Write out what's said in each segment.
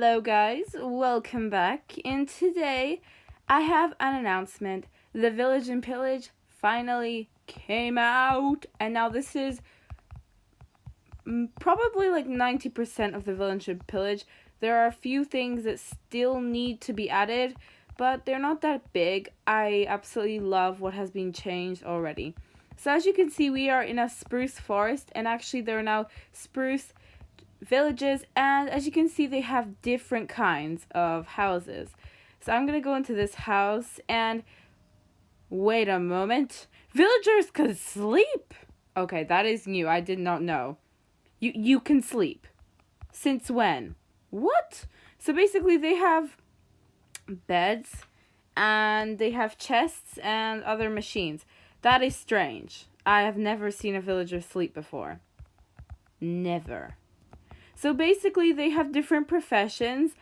Hello guys, welcome back, and today I have an announcement. The Village in Pillage finally came out, and now this is probably like 90% of the Village in Pillage. There are a few things that still need to be added, but they're not that big. I absolutely love what has been changed already. So as you can see, we are in a spruce forest, and actually there are now spruce villages, and as you can see they have different kinds of houses. So I'm gonna go into this house, and wait a moment, villagers can sleep. Okay, that is new. I did not know. You can sleep. Since when? What? So basically they have beds and they have chests and other machines. That is strange. I have never seen a villager sleep before. Never. So basically they have different professions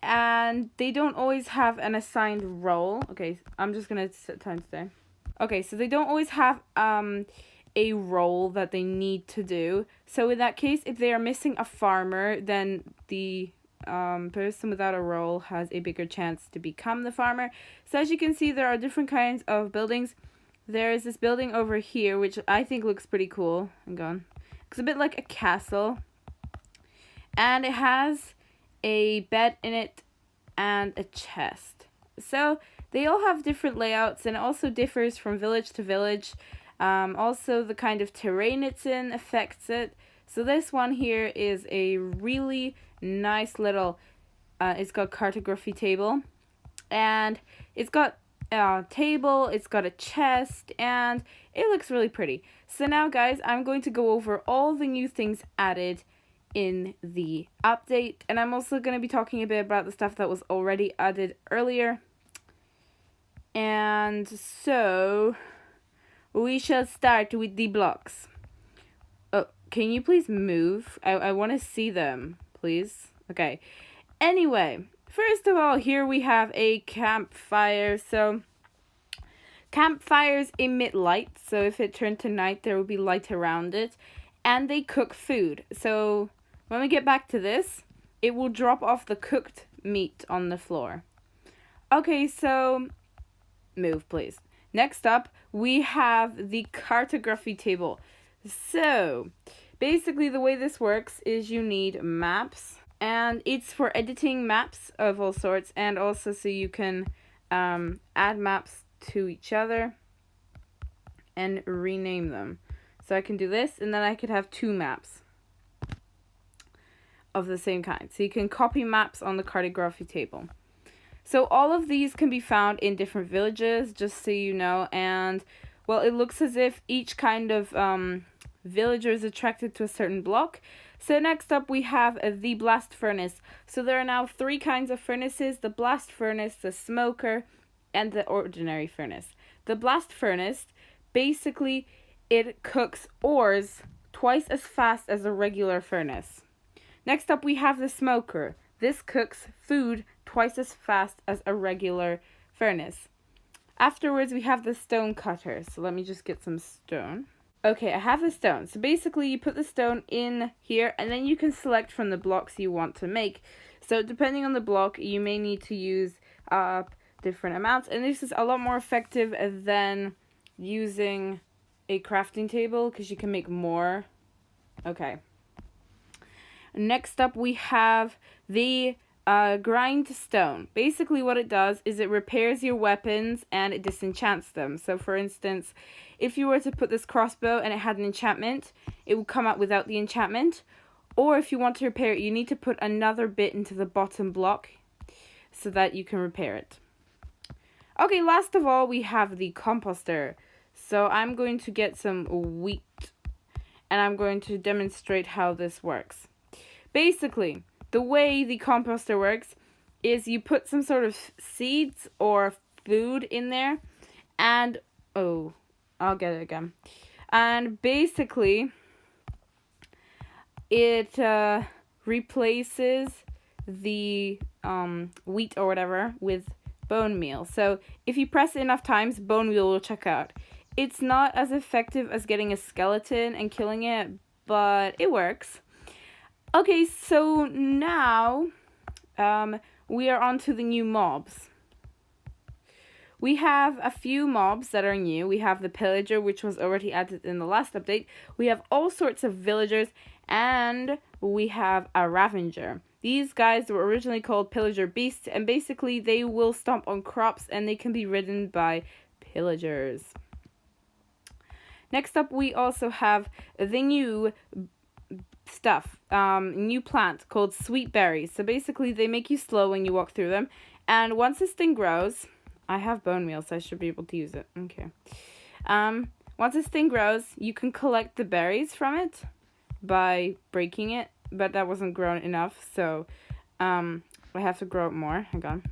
and they don't always have an assigned role. Okay, I'm just gonna set time today. Okay, so they don't always have a role that they need to do. So in that case, if they are missing a farmer, then the person without a role has a bigger chance to become the farmer. So as you can see, there are different kinds of buildings. There's this building over here, which I think looks pretty cool. Hang on. It's a bit like a castle. And it has a bed in it and a chest. So they all have different layouts, and it also differs from village to village. Also, the kind of terrain it's in affects it. So this one here is a really nice little, it's got cartography table. And it's got a table, it's got a chest, and it looks really pretty. So now guys, I'm going to go over all the new things added in the update, and I'm also going to be talking a bit about the stuff that was already added earlier. And so we shall start with the blocks. Oh, can you please move? I want to see them, please. Okay. Anyway, first of all, here we have a campfire. So campfires emit light, so if it turned to night, there will be light around it. And they cook food. So when we get back to this, it will drop off the cooked meat on the floor. Okay, so move, please. Next up, we have the cartography table. So basically the way this works is you need maps, and it's for editing maps of all sorts, and also so you can add maps to each other and rename them. So I can do this, and then I could have two maps of the same kind. So you can copy maps on the cartography table. So all of these can be found in different villages, just so you know. And, well, it looks as if each kind of villager is attracted to a certain block. So next up we have the blast furnace. So there are now three kinds of furnaces: the blast furnace, the smoker, and the ordinary furnace. The blast furnace, basically, it cooks ores twice as fast as a regular furnace. Next up we have the smoker. This cooks food twice as fast as a regular furnace. Afterwards we have the stonecutter. So let me just get some stone. Okay, I have the stone. So basically you put the stone in here, and then you can select from the blocks you want to make. So depending on the block, you may need to use different amounts, and this is a lot more effective than using a crafting table because you can make more. Okay. Next up we have the grindstone. Basically what it does is it repairs your weapons and it disenchants them. So for instance, if you were to put this crossbow and it had an enchantment, it would come out without the enchantment. Or if you want to repair it, you need to put another bit into the bottom block so that you can repair it. Okay, last of all we have the composter. So I'm going to get some wheat, and I'm going to demonstrate how this works. Basically, the way the composter works is you put some sort of seeds or food in there, and oh, I'll get it again. And basically, it replaces the wheat or whatever with bone meal. So if you press it enough times, bone meal will check out. It's not as effective as getting a skeleton and killing it, but it works. Okay, so now we are on to the new mobs. We have a few mobs that are new. We have the Pillager, which was already added in the last update. We have all sorts of villagers, and we have a Ravanger. These guys were originally called Pillager beasts, and basically they will stomp on crops, and they can be ridden by Pillagers. Next up, we also have the new stuff, new plant called sweet berries. So basically they make you slow when you walk through them, and once this thing grows, I have bone meal, so I should be able to use it. Okay. Once this thing grows, you can collect the berries from it by breaking it, but that wasn't grown enough, so I have to grow it more. Hang on.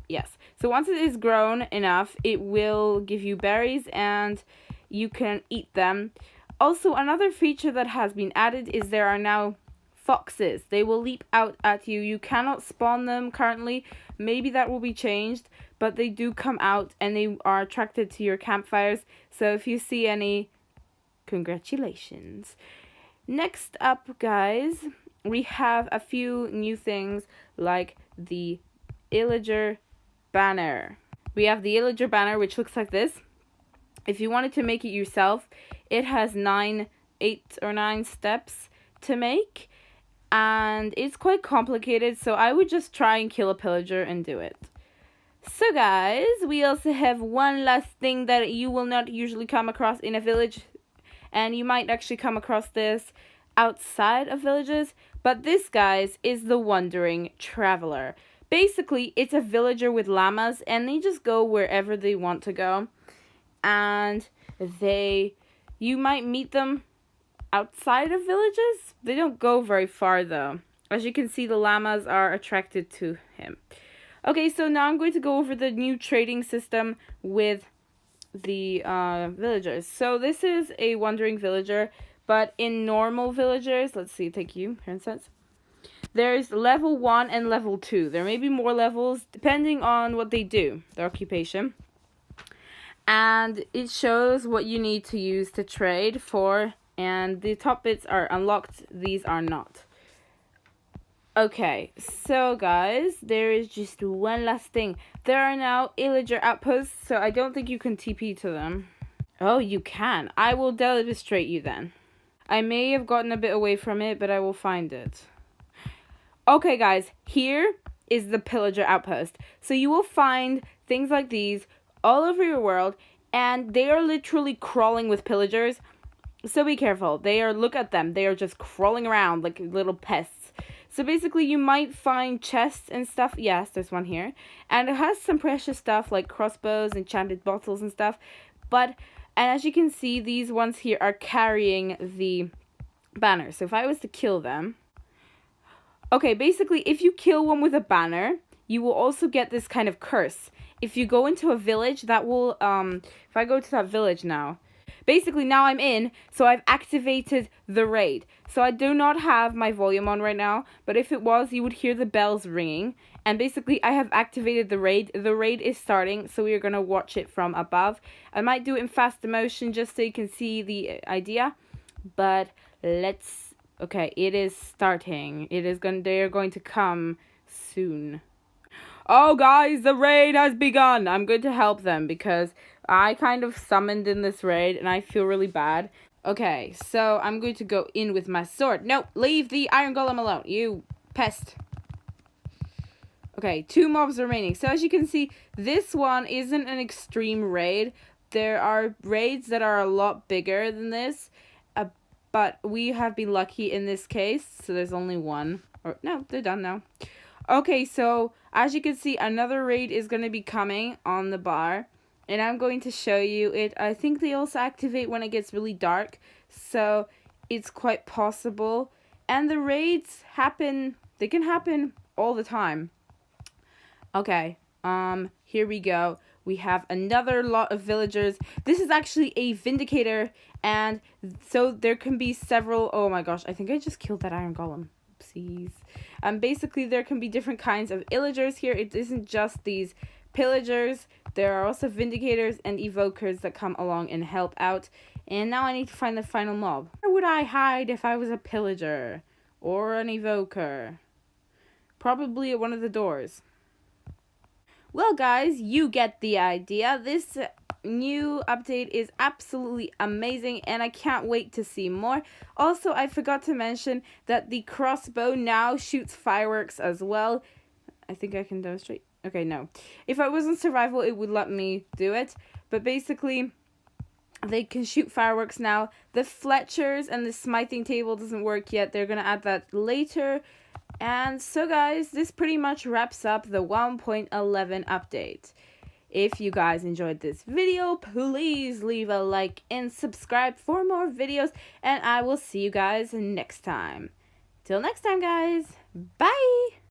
Yes. So once it is grown enough, it will give you berries and you can eat them. Also, another feature that has been added is there are now foxes. They will leap out at you. You cannot spawn them currently. Maybe that will be changed, but they do come out and they are attracted to your campfires. So if you see any, congratulations. Next up, guys, we have a few new things like the Pilllager banner. We have the Pilllager banner, which looks like this. If you wanted to make it yourself, it has 8 or 9 steps to make, and it's quite complicated, so I would just try and kill a pillager and do it. So guys, we also have one last thing that you will not usually come across in a village, and you might actually come across this outside of villages, but this, guys, is the Wandering Traveler. Basically, it's a villager with llamas, and they just go wherever they want to go. And you might meet them outside of villages. They don't go very far, though. As you can see, the llamas are attracted to him. Okay, so now I'm going to go over the new trading system with the villagers. So this is a wandering villager, but in normal villagers, let's see, take you, for instance. There's level 1 and level 2. There may be more levels depending on what they do, their occupation. And it shows what you need to use to trade for, and the top bits are unlocked, these are not. Okay, so guys, there is just one last thing. There are now Pilllager outposts, so I don't think you can TP to them. Oh, you can. I will demonstrate you then. I may have gotten a bit away from it, but I will find it. Okay, guys, here is the Pillager outpost. So you will find things like these all over your world, and they are literally crawling with pillagers. So be careful. Look at them. They are just crawling around like little pests. So basically, you might find chests and stuff. Yes, there's one here. And it has some precious stuff like crossbows, enchanted bottles and stuff. And as you can see, these ones here are carrying the banner. So if I was to kill them. Okay, basically, if you kill one with a banner, you will also get this kind of curse. If you go into a village, that will, if I go to that village now, basically now I'm in, so I've activated the raid. So I do not have my volume on right now, but if it was, you would hear the bells ringing. And basically, I have activated the raid. The raid is starting, so we are going to watch it from above. I might do it in fast motion just so you can see the idea. But okay, it is starting. They are going to come soon. Oh, guys, the raid has begun. I'm going to help them because I kind of summoned in this raid and I feel really bad. Okay, so I'm going to go in with my sword. No, leave the iron golem alone, you pest. Okay, 2 mobs remaining. So as you can see, this one isn't an extreme raid. There are raids that are a lot bigger than this. But we have been lucky in this case. So there's only one. Or no, they're done now. Okay, so as you can see, another raid is going to be coming on the bar. And I'm going to show you it. I think they also activate when it gets really dark. So it's quite possible. And the raids happen. They can happen all the time. Okay, here we go. We have another lot of villagers. This is actually a vindicator, and so there can be several. Oh my gosh, I think I just killed that iron golem. Oopsies. Basically, there can be different kinds of Pillagers here. It isn't just these Pillagers. There are also vindicators and evokers that come along and help out. And now I need to find the final mob. Where would I hide if I was a pillager? or an evoker. Probably at one of the doors. Well, guys, you get the idea. This new update is absolutely amazing, and I can't wait to see more. Also, I forgot to mention that the crossbow now shoots fireworks as well. I think I can demonstrate. Okay, no. If I was in survival, it would let me do it. But basically, they can shoot fireworks now. The Fletchers and the smithing table doesn't work yet. They're going to add that later. And so, guys, this pretty much wraps up the 1.11 update. If you guys enjoyed this video, please leave a like and subscribe for more videos. And I will see you guys next time. Till next time, guys. Bye!